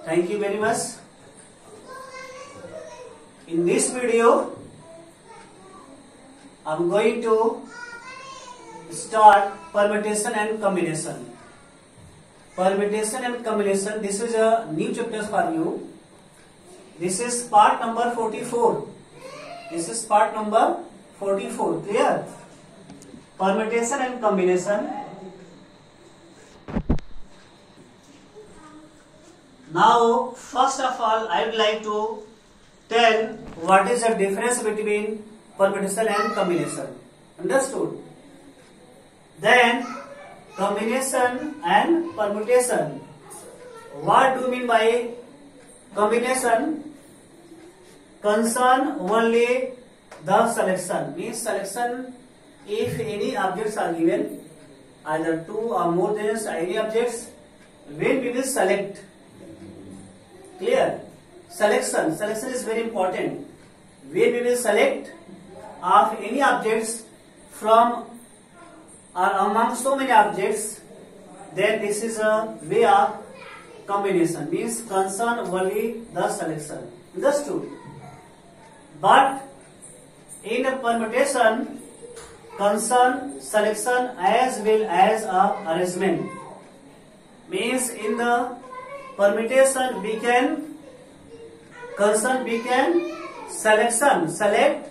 Thank you very much. In this video, I am going to start permutation and combination. Permutation and combination, this is a new chapter for you. This is part number 44. This is part number 44. Clear? Permutation and combination. Now, first of all, I would like to tell what is the difference between permutation and combination. Understood? Then, combination and permutation. What do you mean by combination? Concern only the selection. Means selection if any objects are given, either two or more than any objects, when we will select. Clear? Selection is very important. When we will select of any objects from or among so many objects, then this is a way of combination. Means concern only the selection. Understood? But in a permutation, concern selection as well as arrangement. Means in the permutation we can select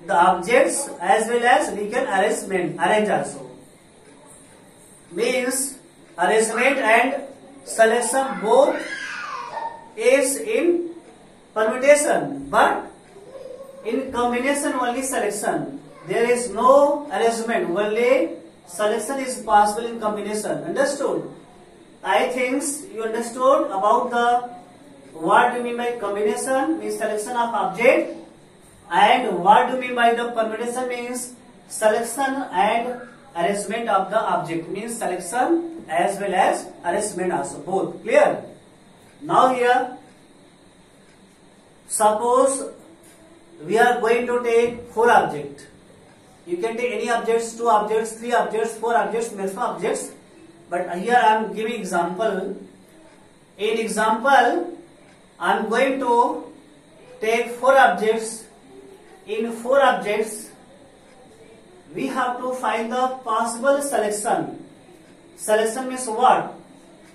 the objects as well as we can arrange also. Means arrangement and selection both is in permutation, but in combination only selection. There is no arrangement, only selection is possible in combination. Understood? I think you understood about the what do you mean by combination, means selection of object, and what do you mean by the permutation, means selection and arrangement of the object, means selection as well as arrangement also, both. Clear? Now here, suppose we are going to take 4 objects. You can take any objects, 2 objects, 3 objects, 4 objects, maximum objects. But here I am giving example. In example, I am going to take 4 objects. In 4 objects, we have to find the possible selection. Selection means what?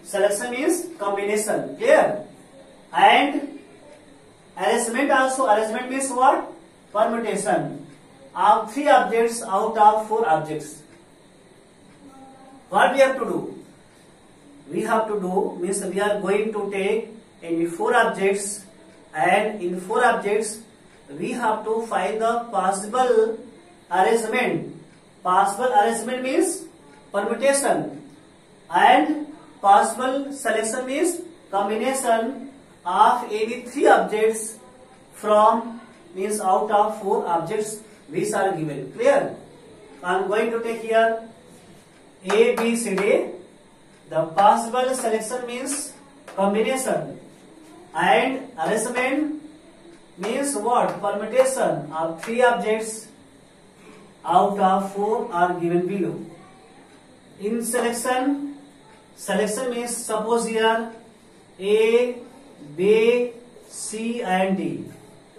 Selection means combination. Clear? And arrangement also. Arrangement means what? Permutation of 3 objects out of 4 objects. What we have to do? We have to do means we are going to take any 4 objects, and in 4 objects we have to find the possible arrangement. Possible arrangement means permutation, and possible selection means combination of any 3 objects from, means out of 4 objects which are given. Clear? I am going to take here A, B, C, D. The possible selection means combination, and arrangement means what? Permutation of 3 objects out of 4 are given below. In selection means suppose here A, B, C and D.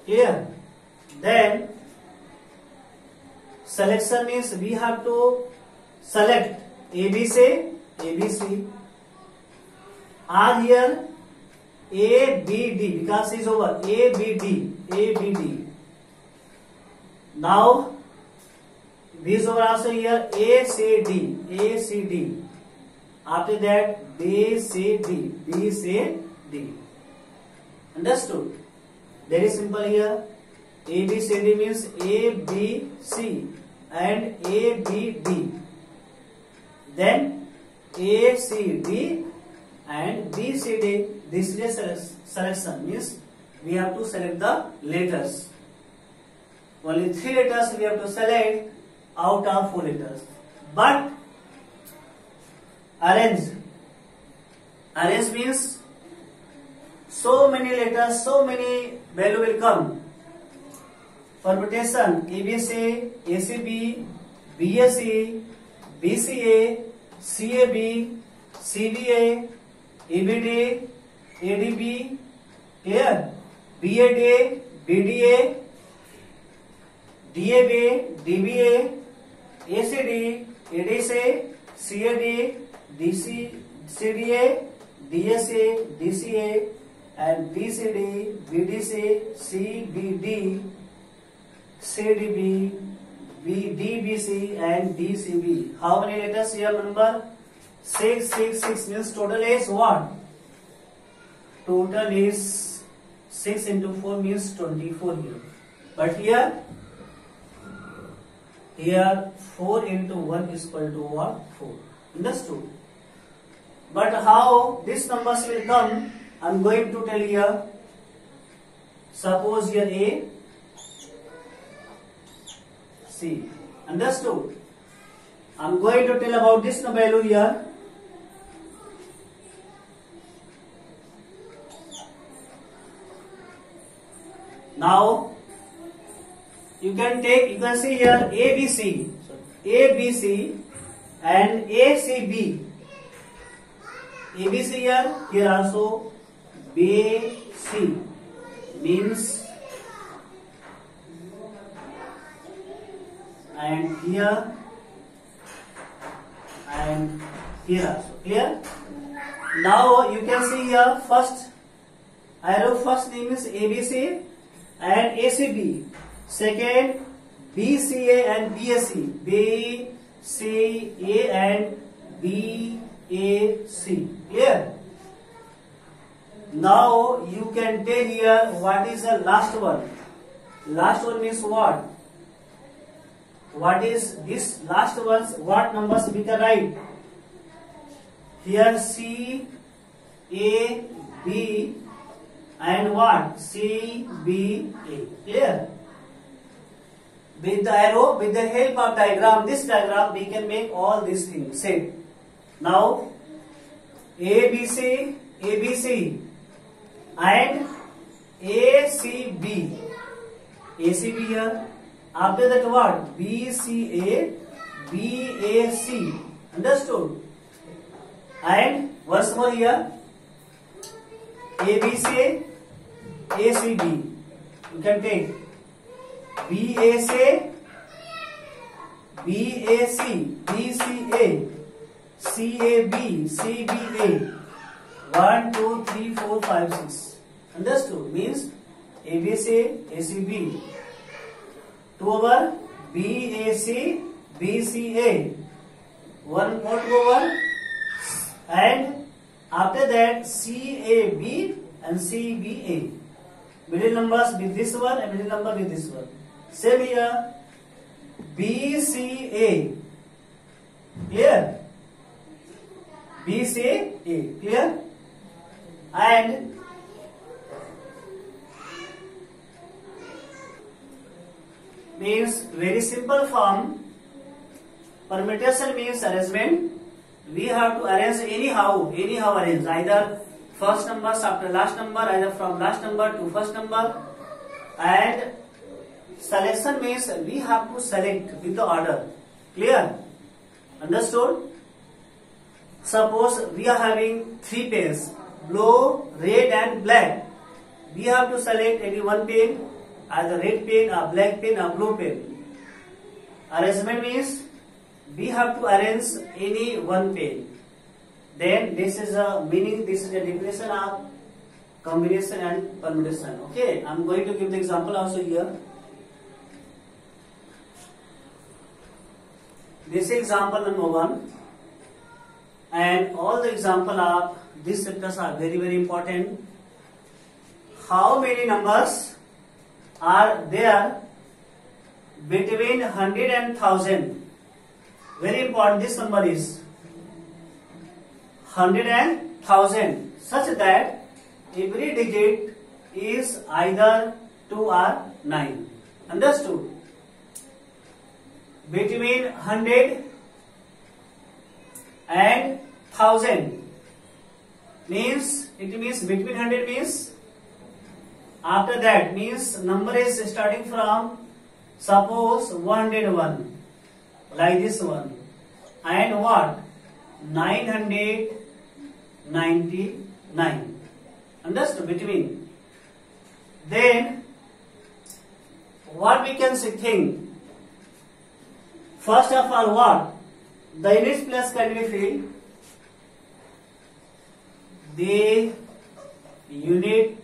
Here, then selection means we have to select ABC, are here ABD, because it is over ABD. Now this over also here ACD. After that BCD. Understood? Very simple here. ABCD means ABC and ABD. Then ACD and BCD. This is a selection, means we have to select the letters. Only 3 letters we have to select out of 4 letters. But arrange means so many letters, so many value will come. Permutation ABC, ACB, BSE, BCA, CAB, CBA, ABD, ADB, clear? BADA, BDA, DAB, DBA, ACD, ADC, CAD, CDA, DSA, DCA, and BCD, BDC, CBD, CDB, DBC, and DCB. How many letters here? Number 666 means total is what? Total is 6 into 4 means 24 here. But here 4 into 1 is equal to what? 4. Understood? But how these numbers will come, I am going to tell here. Suppose here A, C. Understood? I am going to tell about this value here. Now you can see here ABC and ACB. ABC here also BC means, and here also. Clear? Now you can see here first arrow, first name is ABC and ACB. Second BCA and BSC. BCA and BAC. Clear? Now you can tell here what is the last one. Last one means what? What is this last ones? What numbers we can write? Here C, A, B and what? C, B, A. Clear? With the arrow, with the help of diagram, this diagram we can make all these things. Say now ABC and ACB here. After that what? BCA, BAC. Understood? And once more here ABC, ACB. You can take BAC, BCA, CAB, CBA. 1, 2, 3, 4, 5, 6. Understood? Means ABC, ACB. 2 over BAC, BCA. 1 more 2 over, and after that CAB and CBA. Middle numbers with this one and middle number with this one. Same here BCA. Clear? BCA. Clear? And means very simple form. Permutation means arrangement. We have to arrange anyhow arrange. Either first numbers after last number, either from last number to first number. And selection means we have to select with the order. Clear? Understood? Suppose we are having 3 pens, blue, red and black. We have to select any one pen, either red pen, a black pen, a blue pen. Arrangement means we have to arrange any one pen. Then this is a meaning, this is a definition of combination and permutation. Okay, I am going to give the example also here. This is example number 1, and all the example of these chapters are very, very important. How many numbers are there between 100 and 1000? Very important, this number is 100 and 1000, such that every digit is either 2 or 9. Understood? Between 100 and 1000 means, it means between 100 means, after that means number is starting from, suppose 101, like this one, and what? 999. Understood? Between. Then what we can think? First of all, what? The unit place can be filled. The unit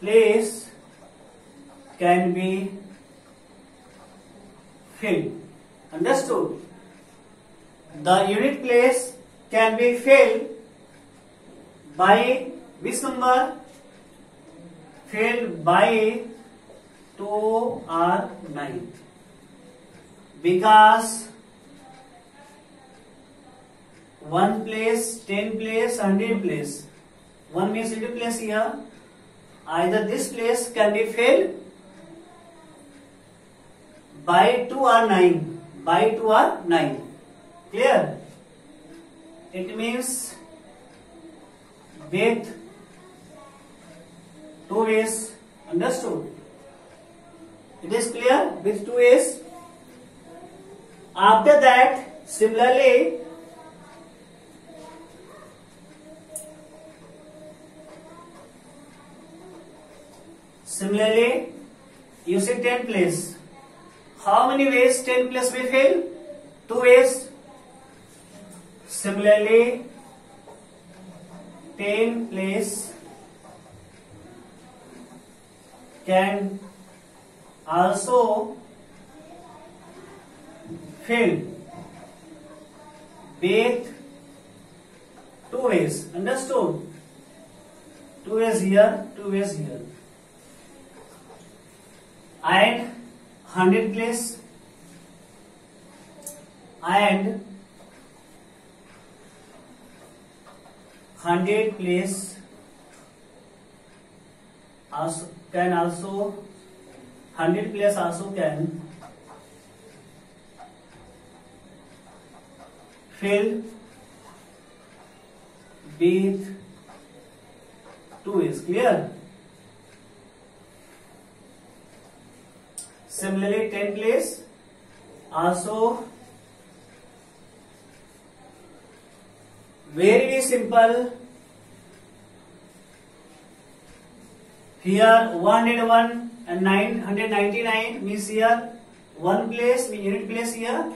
place can be filled. Understood? The unit place can be filled by which number? Filled by 2 or 9. Because 1 place, 10 place, 100 place. 1 means unit place here. Either this place can be filled by 2 or 9. By 2 or 9. Clear? It means with 2 ways. Understood? It is clear? With 2 ways. After that, similarly, you see 10 place. How many ways 10 place we fill? 2 ways. Similarly, 10 place can also fill with 2 ways. Understood? 2 ways here, 2 ways here. And 100 place and 100 place also can also 100 place also can fill with 2 ways. Clear? Similarly, 10 place also very simple. Here 101 and 999 means here 1 place, unit place here,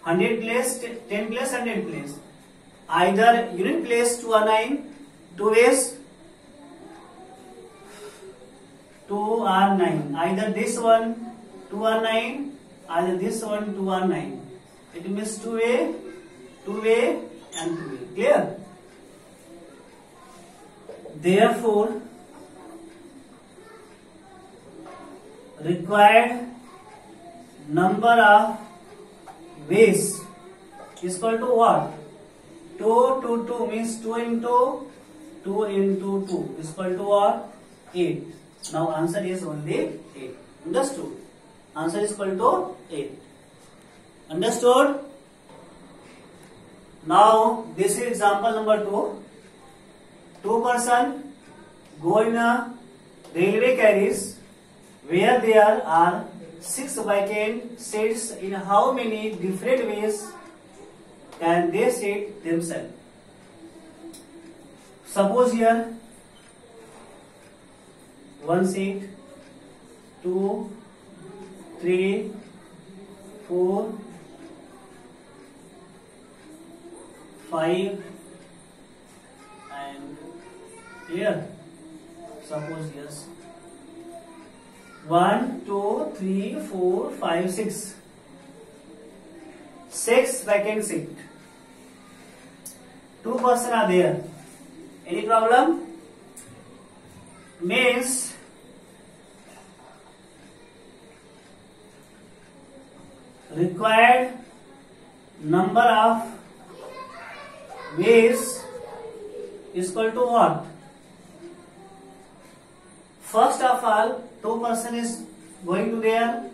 100 place, 10 place, 100 place. Either unit place 2 or 9, 2 ways, 2 or 9. Either this one 2 or 9, either this one 2 or 9. It means 2 way, 2 way and 2 way. Clear? Therefore, required number of ways is equal to what? 2 to 2 means 2 into 2 into 2 is equal to what? 8. Now answer is only 8. Understood? Answer is equal to 8. Understood? Now this is example number 2. 2 person go in a railway carriage where there are 6 vacant seats. In how many different ways can they sit themselves? Suppose here 1 seat, 2, 3, 4, 5 and here suppose yes 1, 2, 3, 4, 5, 6. 6 vacant seat. 2 persons are there. Any problem? Means required number of ways is equal to what? First of all, 2 person is going to there.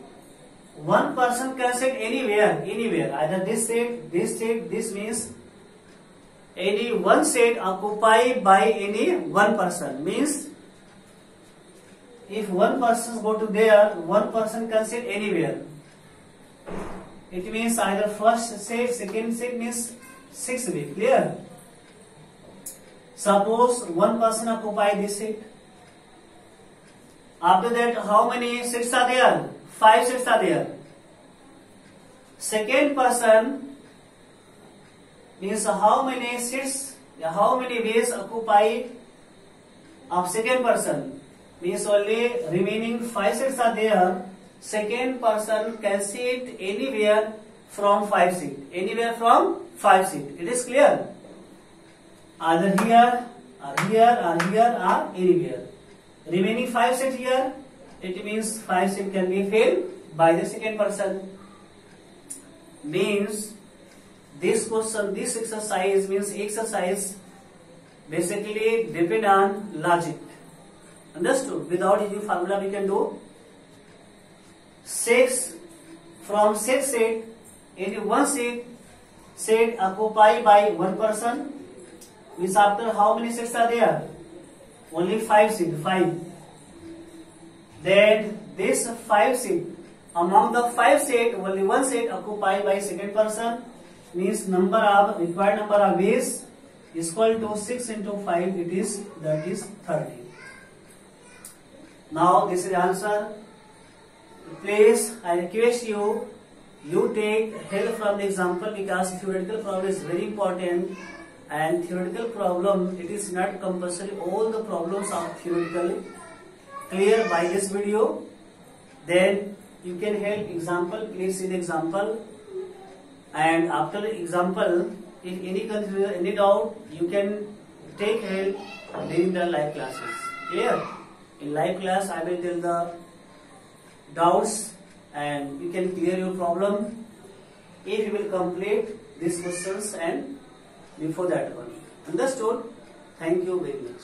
1 person can sit anywhere, either this seat, this means any one seat occupied by any 1 person. Means if 1 person go to there, 1 person can sit anywhere. It means either first seat, second seat means 6 way. Clear? Suppose one person occupy this seat. After that, how many seats are there? 5 seats are there. Second person means how many seats, how many ways occupy of second person, means only remaining 5 seats are there. Second person can sit anywhere from 5 seats. Anywhere from 5 seats. It is clear? Either here or here or here or anywhere. Remaining 5 seats here, it means 5 seats can be filled by the second person. Means this question, this exercise means exercise basically depend on logic. Understood? Without using formula we can do 6 from 6 seat, in one seat occupied by one person, means after how many seats are there? Only 5 seats, 5. Then this 5 seat, among the 5 seats, only one seat occupied by second person, means required number of ways is equal to 6 into 5, that is 30. Now this is the answer. Please, I request you take help from the example, because theoretical problem is very important, and theoretical problem, it is not compulsory all the problems are theoretically clear by this video. Then you can help example, please see the example, and after the example, if any confusion, any doubt, you can take help during the live classes. Clear? In live class I will tell the doubts and you can clear your problem if you will complete these questions and before that one. Understood? Thank you very much.